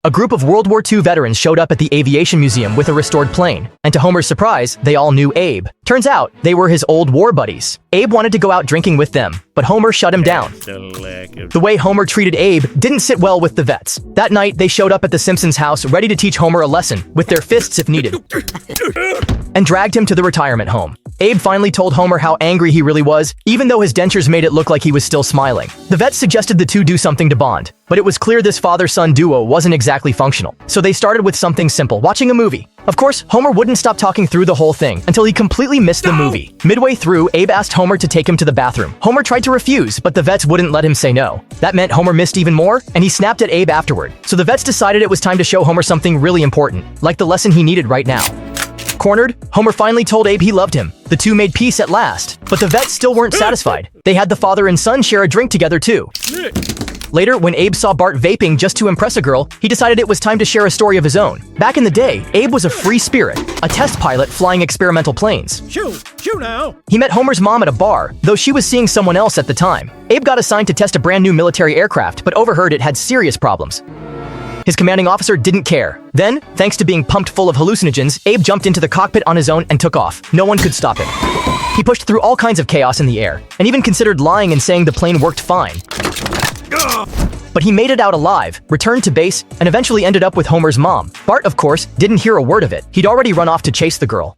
A group of World War II veterans showed up at the aviation museum with a restored plane, and to Homer's surprise, they all knew Abe. Turns out, they were his old war buddies. Abe wanted to go out drinking with them, but Homer shut him down. The way Homer treated Abe didn't sit well with the vets. That night, they showed up at the Simpsons' house ready to teach Homer a lesson, with their fists if needed, and dragged him to the retirement home. Abe finally told Homer how angry he really was, even though his dentures made it look like he was still smiling. The vets suggested the two do something to bond, but it was clear this father-son duo wasn't exactly functional. So they started with something simple, watching a movie. Of course, Homer wouldn't stop talking through the whole thing until he completely missed the movie. Midway through, Abe asked Homer to take him to the bathroom. Homer tried to refuse, but the vets wouldn't let him say no. That meant Homer missed even more, and he snapped at Abe afterward. So the vets decided it was time to show Homer something really important, like the lesson he needed right now. Cornered, Homer finally told Abe he loved him. The two made peace at last, but the vets still weren't satisfied. They had the father and son share a drink together too. Later, when Abe saw Bart vaping just to impress a girl, he decided it was time to share a story of his own. Back in the day, Abe was a free spirit, a test pilot flying experimental planes. Shoo now! He met Homer's mom at a bar, though she was seeing someone else at the time. Abe got assigned to test a brand new military aircraft, but overheard it had serious problems. His commanding officer didn't care. Then, thanks to being pumped full of hallucinogens, Abe jumped into the cockpit on his own and took off. No one could stop him. He pushed through all kinds of chaos in the air, and even considered lying and saying the plane worked fine. But he made it out alive, returned to base, and eventually ended up with Homer's mom. Bart, of course, didn't hear a word of it. He'd already run off to chase the girl.